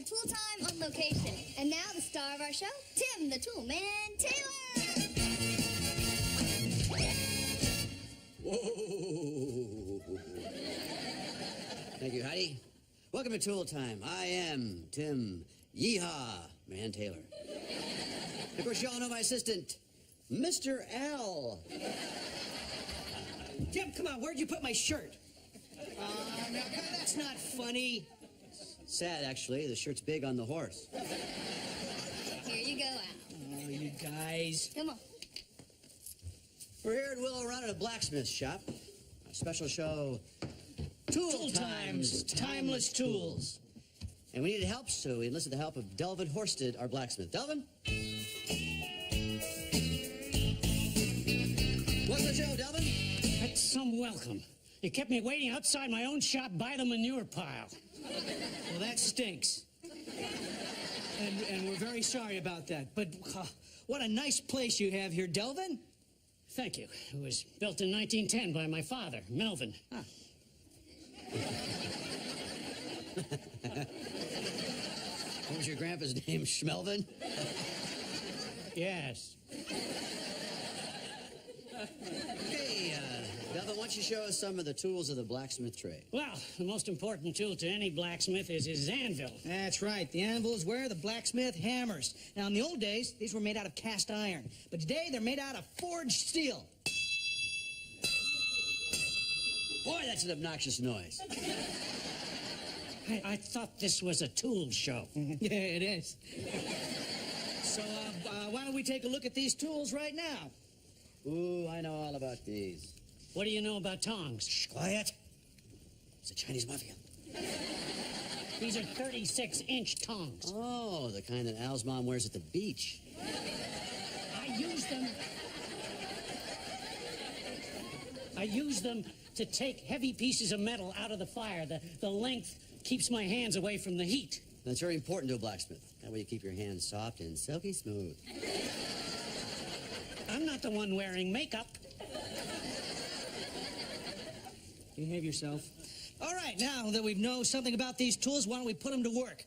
at Tool Time on location. And now the star of our show, Tim the Tool Man Taylor. Whoa! Thank you, Heidi. Welcome to Tool Time. I am Tim Yeehaw Man Taylor. Of course, you all know my assistant, Mr. Al. Tim, come on, where'd you put my shirt? Now, that's not funny. Sad, actually. The shirt's big on the horse. Here you go, Al. Oh, you guys. Come on. We're here at Willow Run at a blacksmith shop. A special show, Tool Times, Timeless Tools. And we needed help, so we enlisted the help of Delvin Horsted, our blacksmith. Delvin? Welcome to the show, Delvin. That's some welcome. You kept me waiting outside my own shop by the manure pile. Well, that stinks. And we're very sorry about that. But what a nice place you have here, Delvin. Thank you. It was built in 1910 by my father, Melvin. Ah. What was your grandpa's name, Schmelvin? Yes. Okay, Delvin, why don't you show us some of the tools of the blacksmith trade? Well, the most important tool to any blacksmith is his anvil. That's right. The anvil is where the blacksmith hammers. Now, in the old days, these were made out of cast iron. But today, they're made out of forged steel. Boy, that's an obnoxious noise. I thought this was a tool show. Yeah, it is. So, why don't we take a look at these tools right now? Ooh, I know all about these. What do you know about tongs? Shh, quiet. It's a Chinese mafia. These are 36-inch tongs. Oh, the kind that Al's mom wears at the beach. I use them to take heavy pieces of metal out of the fire. The length keeps my hands away from the heat. That's very important to a blacksmith. That way you keep your hands soft and silky smooth. I'm not the one wearing makeup. Behave yourself. All right, now that we know something about these tools, why don't we put them to work?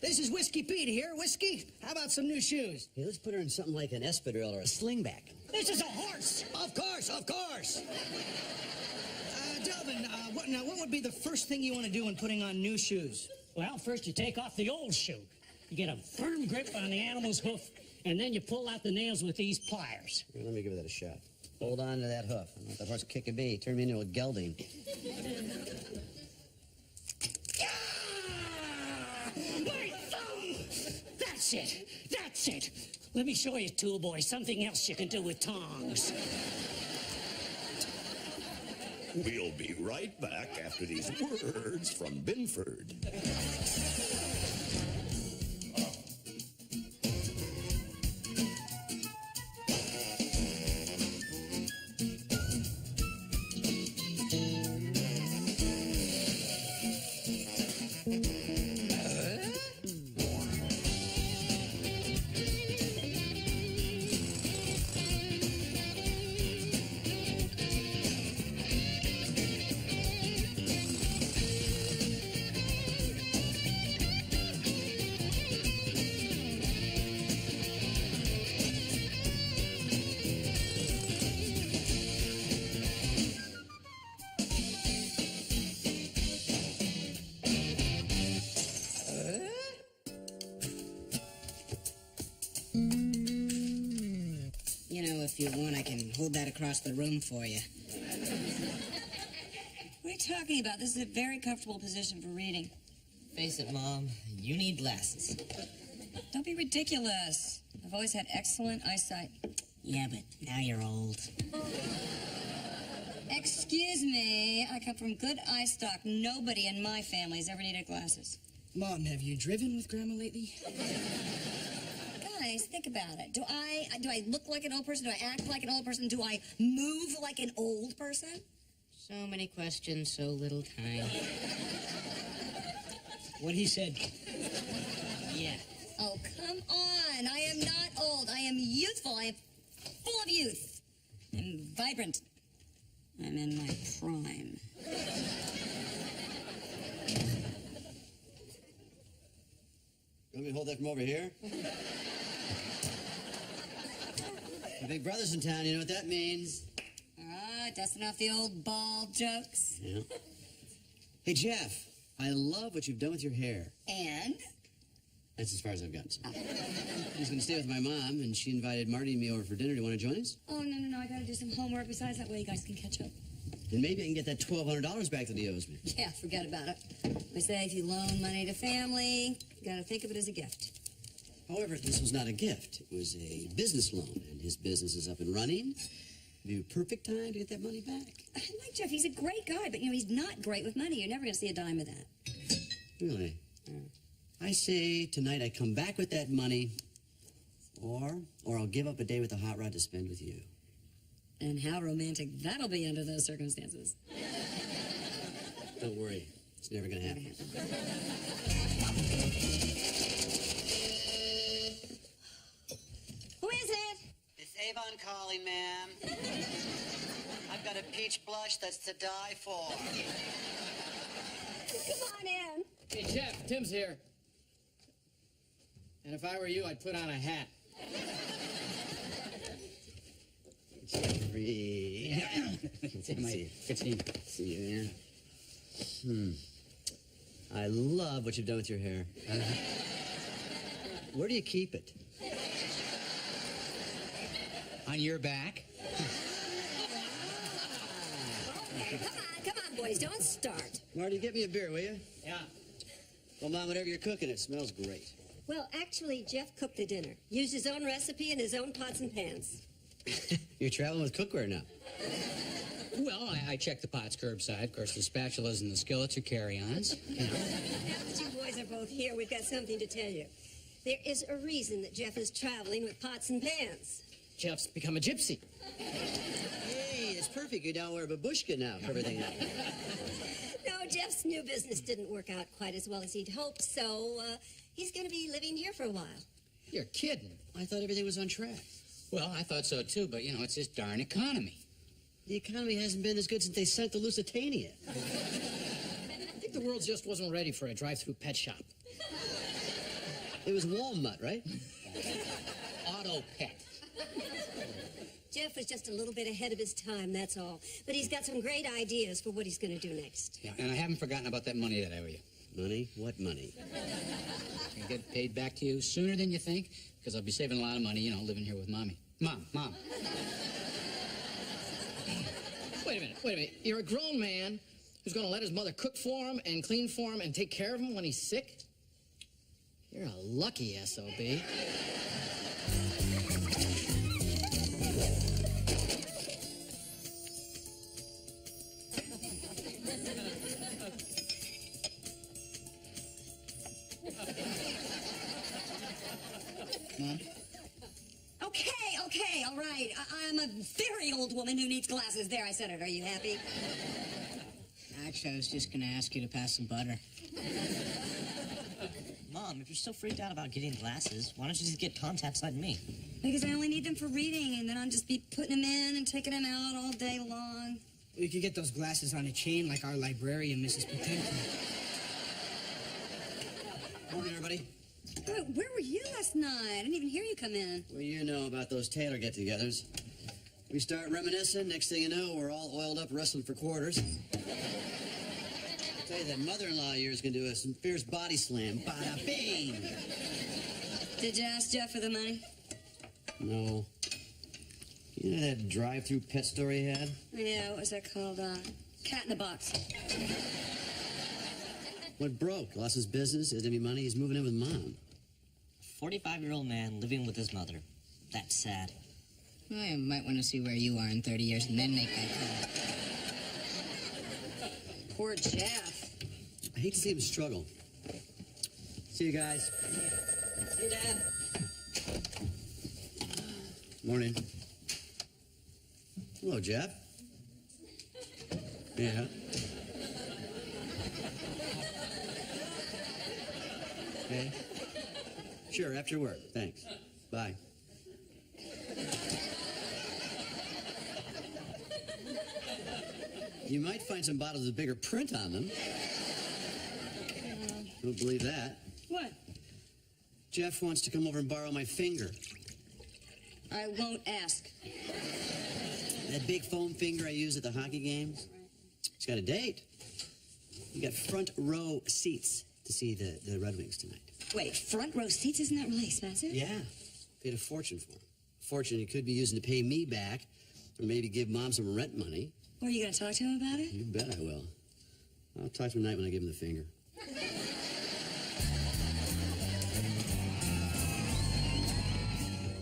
This is Whiskey Pete here. Whiskey, how about some new shoes? Hey, let's put her in something like an espadrille or a slingback. This is a horse! Of course, of course! Delvin, what would be the first thing you want to do when putting on new shoes? Well, first you take off the old shoe. You get a firm grip on the animal's hoof, and then you pull out the nails with these pliers. Here, let me give that a shot. Hold on to that hoof. Let that horse kick a bee. Turn me into a gelding. My thumb! That's it! That's it! Let me show you, tool boy, something else you can do with tongs. We'll be right back after these words from Binford. If you want, I can hold that across the room for you. What are you talking about? This is a very comfortable position for reading. Face it, Mom, you need glasses. Don't be ridiculous. I've always had excellent eyesight. Yeah, but now you're old. Excuse me, I come from good eye stock. Nobody in my family has ever needed glasses. Mom, have you driven with Grandma lately? Guys, think about it. Do I look like an old person? Do I act like an old person? Do I move like an old person? So many questions, so little time. What he said. Yeah. Oh, come on. I am not old. I am youthful. I am full of youth. I'm vibrant. I'm in my prime. You want me to hold that from over here? The big brother's in town, you know what that means. Dusting off the old bald jokes. Yeah. Hey, Jeff, I love what you've done with your hair. And? That's as far as I've gotten. So. I was going to stay with my mom, and she invited Marty and me over for dinner. Do you want to join us? Oh, no, I gotta do some homework besides. That way you guys can catch up. And maybe I can get that $1,200 back that he owes me. Yeah, forget about it. We say if you loan money to family, you gotta think of it as a gift. However, this was not a gift. It was a business loan, and his business is up and running. It'd be a perfect time to get that money back. I like Jeff. He's a great guy, but, he's not great with money. You're never gonna see a dime of that. Really? I say tonight I come back with that money, or I'll give up a day with the hot rod to spend with you. And how romantic that'll be under those circumstances. Don't worry. It's never going to happen. Who is it? It's Avon calling, ma'am. I've got a peach blush that's to die for. Come on in. Hey, Jeff, Tim's here. And if I were you, I'd put on a hat. Jeffrey. Good to see you. See you, man. I love what you've done with your hair. Where do you keep it? On your back? Okay, come on, boys, don't start. Marty, get me a beer, will you? Yeah. Well, Mom, whatever you're cooking, it smells great. Well, actually, Jeff cooked the dinner. Used his own recipe and his own pots and pans. You're traveling with cookware now. Well, I checked the pots curbside. Of course, the spatulas and the skillets are carry-ons. Now that you boys are both here, we've got something to tell you. There is a reason that Jeff is traveling with pots and pans. Jeff's become a gypsy. Hey, it's perfect. You're down wearing a babushka now for everything else. No, Jeff's new business didn't work out quite as well as he'd hoped, so he's going to be living here for a while. You're kidding. I thought everything was on track. Well, I thought so, too, but, it's this darn economy. The economy hasn't been as good since they sent the Lusitania. I think the world just wasn't ready for a drive-through pet shop. It was Walmart, right? Auto pet. Jeff was just a little bit ahead of his time, that's all. But he's got some great ideas for what he's going to do next. Yeah, and I haven't forgotten about that money that I owe you. Money? What money? I'll get paid back to you sooner than you think, because I'll be saving a lot of money, living here with Mommy. Mom. Wait a minute. You're a grown man who's going to let his mother cook for him and clean for him and take care of him when he's sick? You're a lucky SOB. Mom? Okay, all right. I'm a very old woman who needs glasses. There, I said it. Are you happy? Actually, I was just gonna ask you to pass some butter. Mom, if you're so freaked out about getting glasses, why don't you just get contacts like me? Because I only need them for reading, and then I'll just be putting them in and taking them out all day long. We could get those glasses on a chain like our librarian, Mrs. Potemkin. Morning, everybody. Where were you last night? I didn't even hear you come in. Well, you know about those Taylor get-togethers. We start reminiscing. Next thing you know, we're all oiled up wrestling for quarters. I'll tell you, that mother-in-law of yours can do a some fierce body slam. Bada bing! Did you ask Jeff for the money? No. You know that drive-through pet store he had? Yeah, what was that called? Cat in the Box. What broke? Lost his business? Isn't any money? He's moving in with Mom. 45-year-old man living with his mother. That's sad. I might want to see where you are in 30 years and then make that call. Poor Jeff. I hate to see him struggle. See you guys. See you, Dad. Morning. Hello, Jeff. Yeah. Okay. Sure, after work. Thanks. Bye. You might find some bottles with bigger print on them. Don't believe that. What? Jeff wants to come over and borrow my finger. I won't ask. That big foam finger I use at the hockey games. He's got a date. You got front row seats to see the Red Wings tonight. Wait, front row seats? Isn't that really expensive? Yeah. Paid a fortune for him. A fortune he could be using to pay me back, or maybe give Mom some rent money. Are you going to talk to him about it? You bet I will. I'll talk to him tonight when I give him the finger.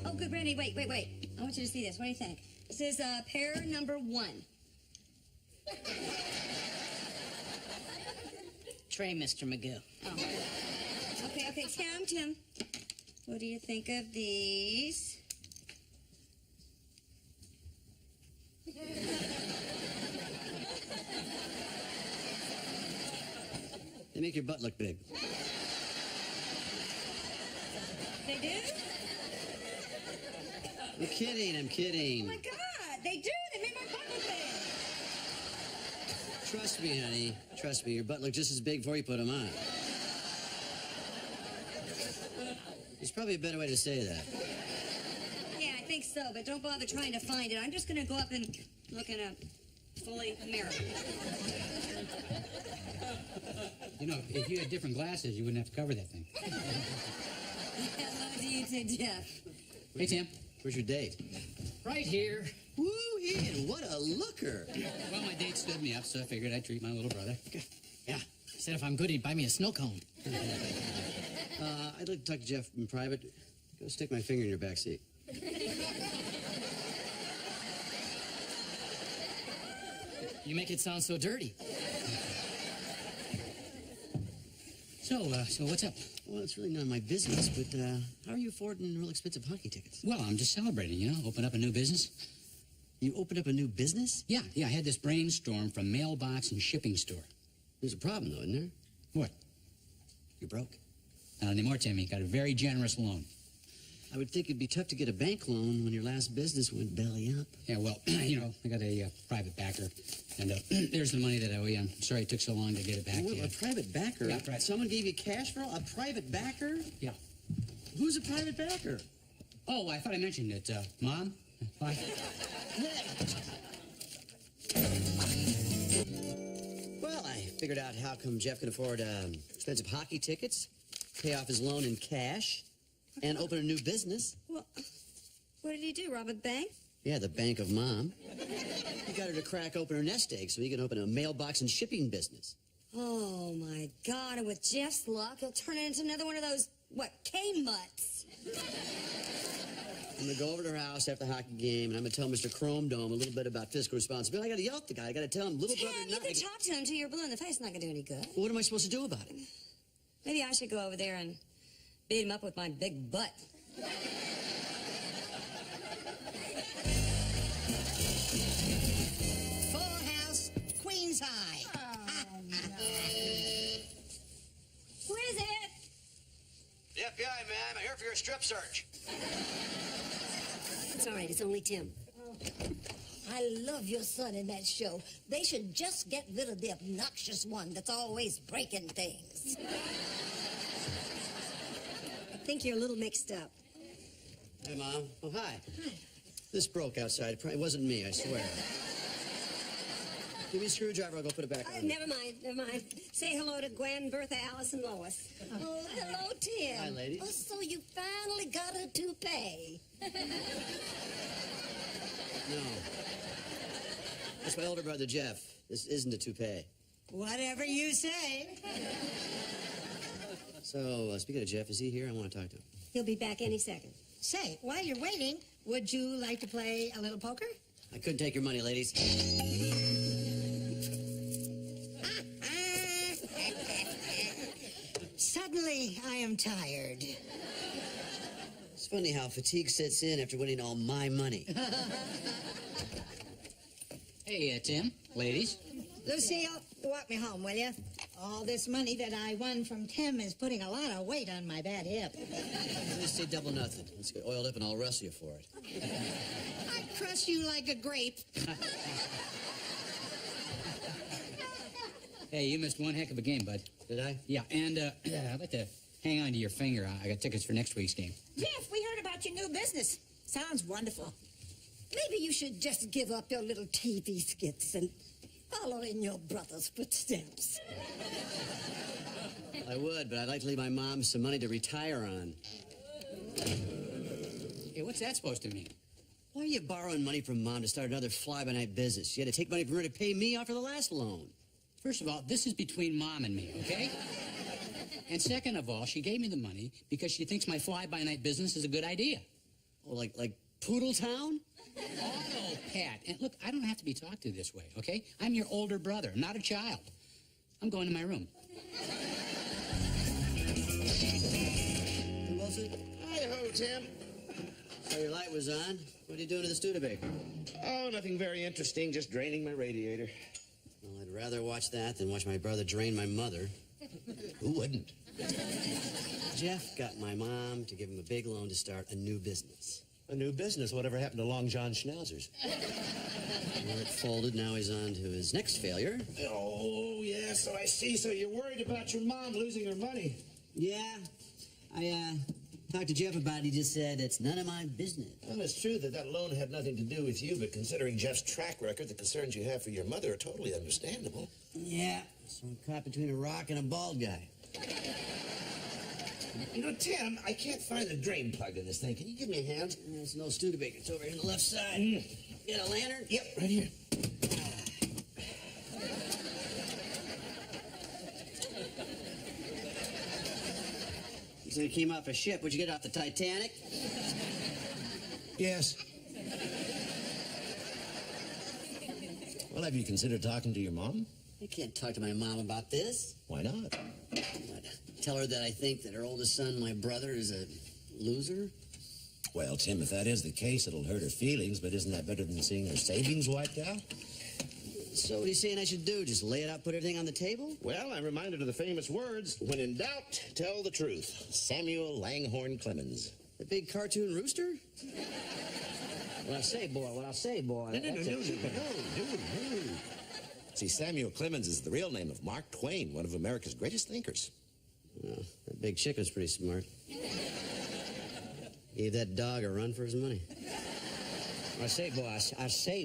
Oh, good, Brandy. Wait. I want you to see this. What do you think? This is pair number 1. Tray, Mr. Magoo. Oh. Okay, Tim. What do you think of these? They make your butt look big. They do? I'm kidding. Oh, my God. They do. They make my butt look big. Trust me, honey. Trust me. Your butt looked just as big before you put them on. There's probably a better way to say that. Yeah, I think so, but don't bother trying to find it. I'm just going to go up and look in a fully mirror. You know, if you had different glasses, you wouldn't have to cover that thing. Hello to you too, Jeff. Hey, Tim. Where's your date? Right here. Woo, Ian, what a looker. Well, my date stood me up, so I figured I'd treat my little brother. Yeah. He said if I'm good, he'd buy me a snow cone. I'd like to talk to Jeff in private. Go stick my finger in your back seat. You make it sound so dirty. So what's up? Well, it's really none of my business, but how are you affording real expensive hockey tickets? Well, I'm just celebrating, you know, open up a new business. You opened up a new business? Yeah, I had this brainstorm from mailbox and shipping store. There's a problem, though, isn't there? What? You're broke. Not anymore, Timmy. Got a very generous loan. I would think it'd be tough to get a bank loan when your last business went belly up. Yeah, well, you know, I got a private backer, and there's the money that I owe you. I'm sorry it took so long to get it back to you. A private backer? Yeah, right. Someone gave you cash for a private backer? Yeah. Who's a private backer? Oh, I thought I mentioned it. Mom? Bye. Well, I figured out how come Jeff can afford expensive hockey tickets, pay off his loan in cash, and open a new business. Well, what did he do, rob a bank? Yeah, the bank of Mom. He got her to crack open her nest egg so he can open a mailbox and shipping business. Oh, my God, and with Jeff's luck, he'll turn it into another one of those, K-mutts. I'm going to go over to her house after the hockey game, and I'm going to tell Mr. Chrome Dome a little bit about fiscal responsibility. I got to yell at the guy. I got to tell him, little brother... You can talk to him till you're blue in the face. It's not going to do any good. Well, what am I supposed to do about it? Maybe I should go over there and beat him up with my big butt. Full house, Queen's High. Who is it? The FBI, man. I'm here for your strip search. It's all right. It's only Tim. I love your son in that show. They should just get rid of the obnoxious one that's always breaking things. I think you're a little mixed up. Hey, Mom. Oh, hi. This broke outside. It wasn't me, I swear. Give me a screwdriver. I'll go put it back on. Never mind. Say hello to Gwen, Bertha, Alice, and Lois. Oh, hello, Tim. Hi, ladies. Oh, so you finally got a toupee. No. That's my older brother, Jeff. This isn't a toupee. Whatever you say. So, speaking of Jeff, is he here? I want to talk to him. He'll be back any second. Say, while you're waiting, would you like to play a little poker? I couldn't take your money, ladies. Suddenly, I am tired. It's funny how fatigue sets in after winning all my money. Hey, Tim. Ladies. Lucille, walk me home, will you? All this money that I won from Tim is putting a lot of weight on my bad hip. Just say double nothing. Let's get oiled up and I'll wrestle you for it. I crush you like a grape. Hey, you missed one heck of a game, bud. Did I? Yeah, and I'd like to hang on to your finger. I got tickets for next week's game. Jeff, we heard about your new business. Sounds wonderful. Maybe you should just give up your little TV skits and follow in your brother's footsteps. I would, but I'd like to leave my mom some money to retire on. Hey, what's that supposed to mean? Why are you borrowing money from Mom to start another fly-by-night business? You had to take money from her to pay me off for the last loan. First of all, this is between Mom and me, okay? And second of all, she gave me the money because she thinks my fly-by-night business is a good idea. Oh, like Poodle Town? Oh, no, Pat. And look, I don't have to be talked to this way, okay? I'm your older brother, not a child. I'm going to my room. Hey, Wilson? Hi-ho, Tim. So your light was on. What are you doing to the Studebaker? Oh, nothing very interesting, just draining my radiator. Well, I'd rather watch that than watch my brother drain my mother. Who wouldn't? Jeff got my mom to give him a big loan to start a new business. A new business? Whatever happened to Long John Schnauzers? Well, it folded. Now he's on to his next failure. Oh, yeah, so I see. So you're worried about your mom losing her money. Yeah. I talked to Jeff about it. He just said it's none of my business. Well, it's true that loan had nothing to do with you, but considering Jeff's track record, the concerns you have for your mother are totally understandable. Yeah, so I'm caught between a rock and a bald guy. You know, Tim, I can't find the drain plug in this thing. Can you give me a hand? There's no Studebaker. It's over here on the left side. Get a lantern? Yep, right here. You said you came off a ship. What'd you get off the Titanic? Yes. Well, have you considered talking to your mom? I can't talk to my mom about this. Why not? What, tell her that I think that her oldest son, my brother, is a loser? Well, Tim, if that is the case, it'll hurt her feelings, but isn't that better than seeing her savings wiped out? So what are you saying I should do? Just lay it out, put everything on the table? Well, I'm reminded of the famous words, when in doubt, tell the truth. Samuel Langhorne Clemens. The big cartoon rooster? What I say, boy, what I say, boy. No. See, Samuel Clemens is the real name of Mark Twain, one of America's greatest thinkers. Oh, that big chicken's pretty smart. Gave that dog a run for his money. I say,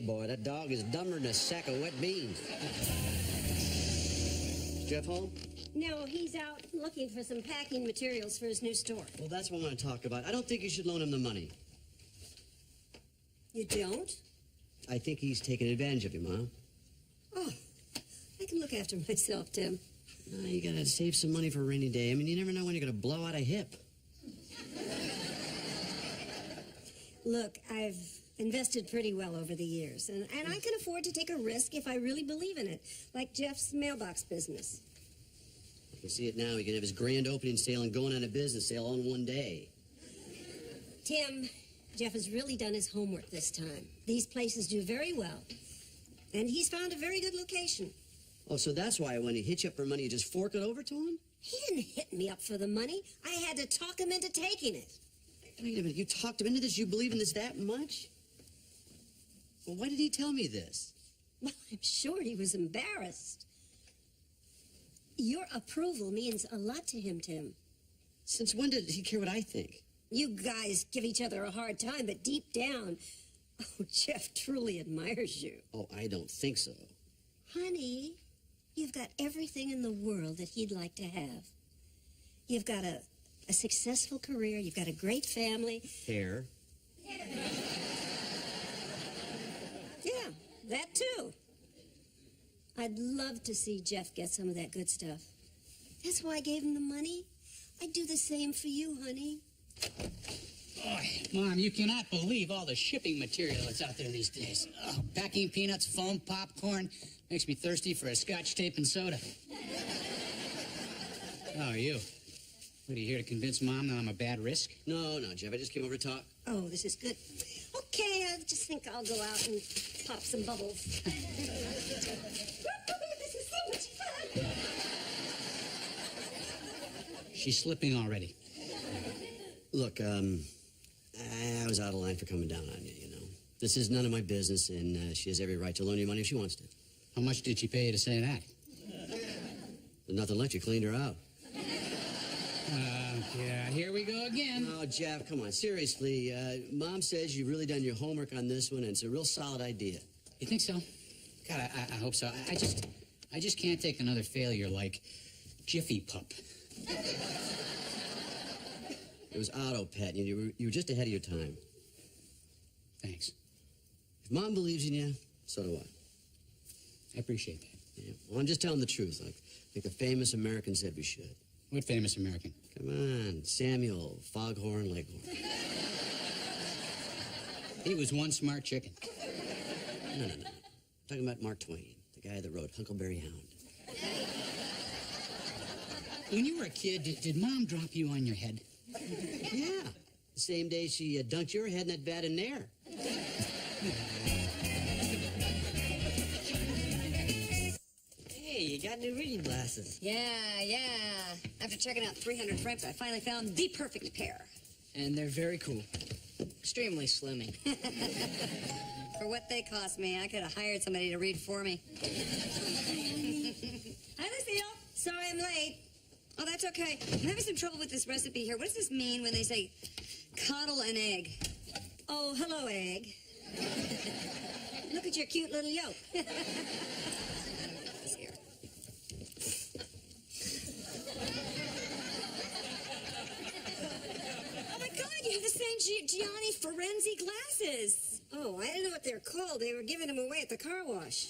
boy, that dog is dumber than a sack of wet beans. Is Jeff home? No, he's out looking for some packing materials for his new store. Well, that's what I want to talk about. I don't think you should loan him the money. You don't? I think he's taking advantage of you, Mom. Oh, I can look after myself, Tim. No, you gotta save some money for a rainy day. I mean, you never know when you're gonna blow out a hip. Look, I've invested pretty well over the years, and I can afford to take a risk if I really believe in it, like Jeff's mailbox business. I can see it now. He can have his grand opening sale and going on a business sale all in one day. Tim, Jeff has really done his homework this time. These places do very well, and he's found a very good location. Oh, so that's why when he hit you up for money, you just fork it over to him? He didn't hit me up for the money. I had to talk him into taking it. Wait a minute, you talked him into this? You believe in this that much? Well, why did he tell me this? Well, I'm sure he was embarrassed. Your approval means a lot to him, Tim. Since when did he care what I think? You guys give each other a hard time, but deep down, oh, Jeff truly admires you. Oh, I don't think so. Honey, you've got everything in the world that he'd like to have. You've got a successful career. You've got a great family. Hair. Yeah, that too. I'd love to see Jeff get some of that good stuff. That's why I gave him the money. I'd do the same for you, honey. Boy, Mom, you cannot believe all the shipping material that's out there these days. Oh, packing peanuts, foam, popcorn. Makes me thirsty for a Scotch tape and soda. How are you? What, are you here to convince Mom that I'm a bad risk? No, Jeff. I just came over to talk. Oh, this is good. Okay, I just think I'll go out and pop some bubbles. This is so much fun. She's slipping already. Look, I was out of line for coming down on you, you know. This is none of my business, and she has every right to loan you money if she wants to. How much did she pay you to say that? There's nothing left. You cleaned her out. Yeah, here we go again. Oh, Jeff, come on, seriously. Mom says you've really done your homework on this one, and it's a real solid idea. You think so? God, I hope so. I just can't take another failure like Jiffy Pup. It was Auto Pet. You were just ahead of your time. Thanks. If Mom believes in you, so do I. I appreciate that. Yeah. Well, I'm just telling the truth, like the famous American said we should. What famous American? Come on, Samuel Foghorn Leghorn. He was one smart chicken. No. I'm talking about Mark Twain, the guy that wrote Huckleberry Hound. When you were a kid, did Mom drop you on your head? Yeah. The same day she dunked your head in that vat of Nair. Hey, you got new reading glasses. Yeah. After checking out 300 frames, I finally found the perfect pair. And they're very cool. Extremely slimming. For what they cost me, I could have hired somebody to read for me. Hi, Lucille. Sorry I'm late. Oh, that's okay. I'm having some trouble with this recipe here. What does this mean when they say coddle an egg? Oh, hello, egg. Look at your cute little yolk. This here. Oh, my God, you have the same Gianni Ferenzi glasses. Oh, I didn't know what they're called. They were giving them away at the car wash.